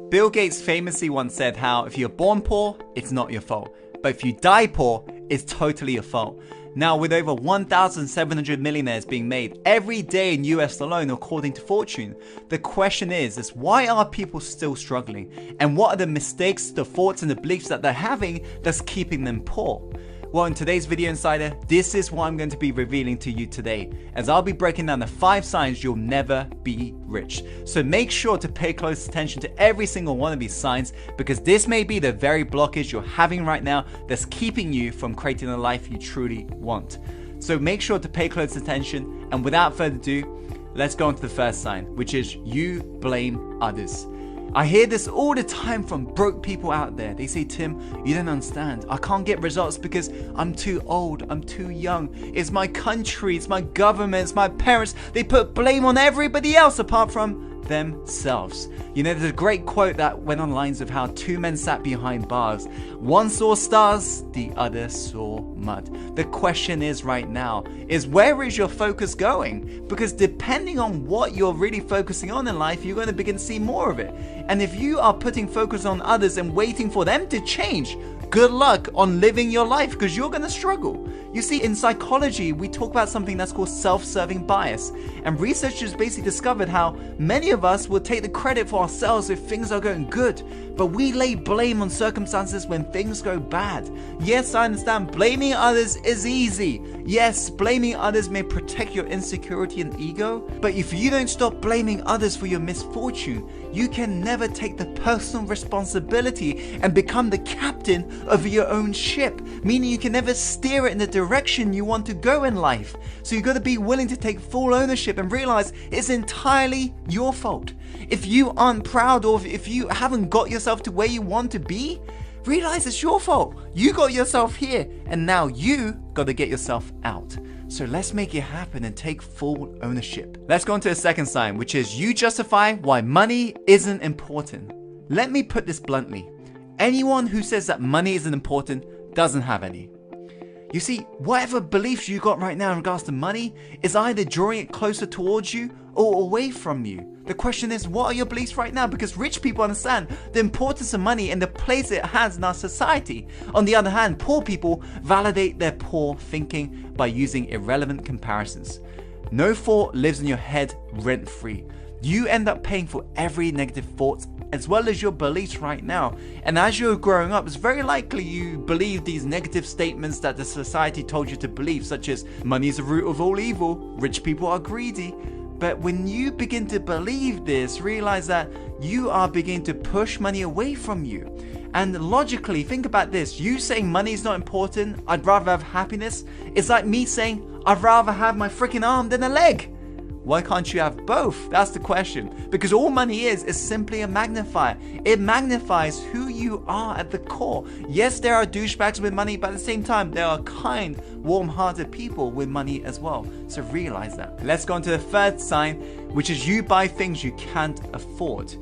Bill Gates famously once said how if you're born poor, it's not your fault. But if you die poor, it's totally your fault. Now, with over 1,700 millionaires being made every day in US alone, according to Fortune, the question is why are people still struggling? And what are the mistakes, the thoughts, and the beliefs that they're having that's keeping them poor? Well, in today's video, Insider, this is what I'm going to be revealing to you today, as I'll be breaking down the 5 signs you'll never be rich. So make sure to pay close attention to every single one of these signs, because this may be the very blockage you're having right now that's keeping you from creating the life you truly want. So make sure to pay close attention, and without further ado, let's go on to the first sign, which is you blame others. I hear this all the time from broke people out there. They say, Tim, you don't understand. I can't get results because I'm too old, I'm too young. It's my country, it's my government, it's my parents. They put blame on everybody else apart from themselves. You know, there's a great quote that went on lines of how 2 men sat behind bars. One saw stars, the other saw mud. The question is right now, is where is your focus going? Because depending on what you're really focusing on in life, you're going to begin to see more of it. And if you are putting focus on others and waiting for them to change, good luck on living your life, because you're going to struggle. You see, in psychology, we talk about something that's called self-serving bias. And researchers basically discovered how many of us will take the credit for ourselves if things are going good, but we lay blame on circumstances when things go bad. Yes, I understand blaming others is easy. Yes, blaming others may protect your insecurity and ego, but if you don't stop blaming others for your misfortune, you can never take the personal responsibility and become the captain of your own ship, meaning you can never steer it in the direction you want to go in life. So you've got to be willing to take full ownership and realize it's entirely your fault. If you aren't proud, or if you haven't got yourself to where you want to be, realize it's your fault. You got yourself here, and now you got to get yourself out. So let's make it happen and take full ownership. Let's go on to the second sign, which is you justify why money isn't important. Let me put this bluntly. Anyone who says that money isn't important doesn't have any. You see, whatever beliefs you got right now in regards to money is either drawing it closer towards you or away from you. The question is, what are your beliefs right now? Because rich people understand the importance of money and the place it has in our society. On the other hand, poor people validate their poor thinking by using irrelevant comparisons. No thought lives in your head rent-free. You end up paying for every negative thought as well as your beliefs right now. And as you're growing up, it's very likely you believe these negative statements that the society told you to believe, such as money is the root of all evil, rich people are greedy. But when you begin to believe this, realize that you are beginning to push money away from you. And logically, think about this. You saying money is not important, I'd rather have happiness, it's like me saying I'd rather have my freaking arm than a leg. Why can't you have both? That's the question. Because all money is simply a magnifier. It magnifies who you are at the core. Yes, there are douchebags with money, but at the same time, there are kind, warm-hearted people with money as well. So realize that. Let's go on to the third sign, which is you buy things you can't afford.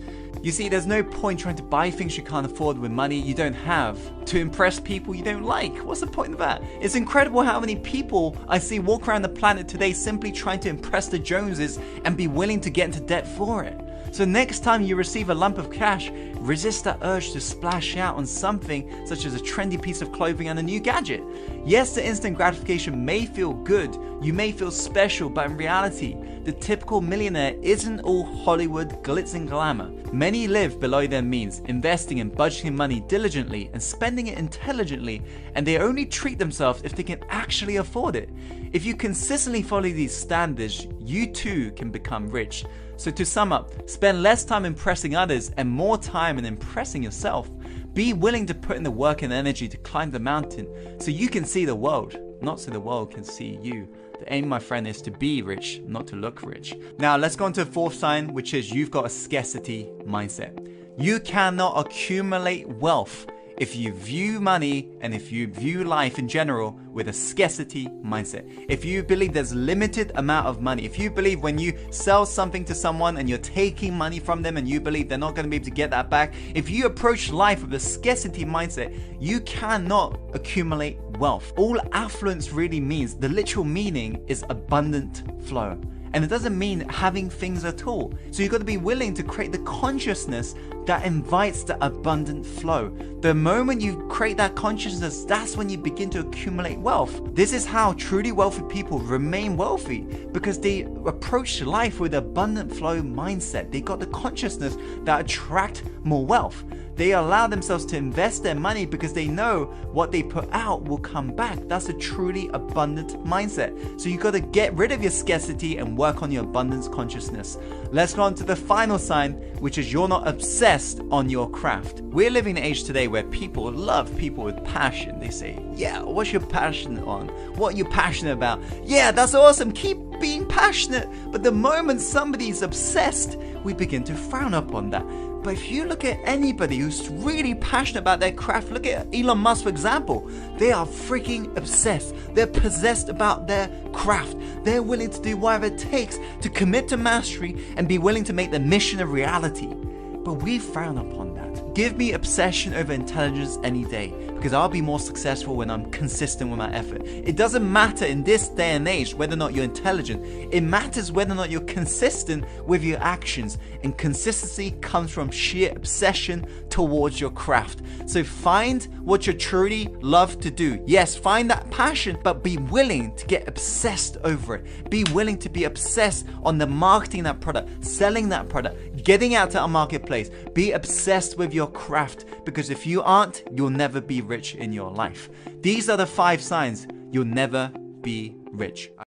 You see, there's no point trying to buy things you can't afford with money you don't have to impress people you don't like. What's the point of that? It's incredible how many people I see walk around the planet today simply trying to impress the Joneses and be willing to get into debt for it. So next time you receive a lump of cash, resist that urge to splash out on something such as a trendy piece of clothing and a new gadget. Yes, the instant gratification may feel good, you may feel special, but in reality, the typical millionaire isn't all Hollywood glitz and glamour. Many live below their means, investing and budgeting money diligently and spending it intelligently, and they only treat themselves if they can actually afford it. If you consistently follow these standards, you too can become rich. So to sum up, spend less time impressing others and more time in impressing yourself. Be willing to put in the work and energy to climb the mountain so you can see the world, not so the world can see you. The aim, my friend, is to be rich, not to look rich. Now let's go on to the fourth sign, which is you've got a scarcity mindset. You cannot accumulate wealth if you view money and if you view life in general with a scarcity mindset. If you believe there's limited amount of money, if you believe when you sell something to someone and you're taking money from them and you believe they're not going to be able to get that back, if you approach life with a scarcity mindset, you cannot accumulate wealth. All affluence really means, the literal meaning is abundant flow. And it doesn't mean having things at all. So you've got to be willing to create the consciousness that invites the abundant flow. The moment you create that consciousness, that's when you begin to accumulate wealth. This is how truly wealthy people remain wealthy, because they approach life with abundant flow mindset. They got the consciousness that attract more wealth. They allow themselves to invest their money because they know what they put out will come back. That's a truly abundant mindset. So you got to get rid of your scarcity and work on your abundance consciousness. Let's go on to the final sign, which is you're not obsessed on your craft. We're living in an age today where people love people with passion. They say, yeah, what's your passion on? What are you passionate about? Yeah, that's awesome. Keep being passionate. But the moment somebody's obsessed, we begin to frown upon that. But if you look at anybody who's really passionate about their craft, look at Elon Musk, for example. They are freaking obsessed. They're possessed about their craft. They're willing to do whatever it takes to commit to mastery and be willing to make the mission a reality. But we frown upon that. Give me obsession over intelligence any day, because I'll be more successful when I'm consistent with my effort. It doesn't matter in this day and age whether or not you're intelligent. It matters whether or not you're consistent with your actions. And consistency comes from sheer obsession towards your craft. So find what you truly love to do. Yes, find that passion, but be willing to get obsessed over it. Be willing to be obsessed on the marketing that product, selling that product, getting out to a marketplace. Be obsessed with your craft, because if you aren't, you'll never be rich in your life. These are the 5 signs you'll never be rich.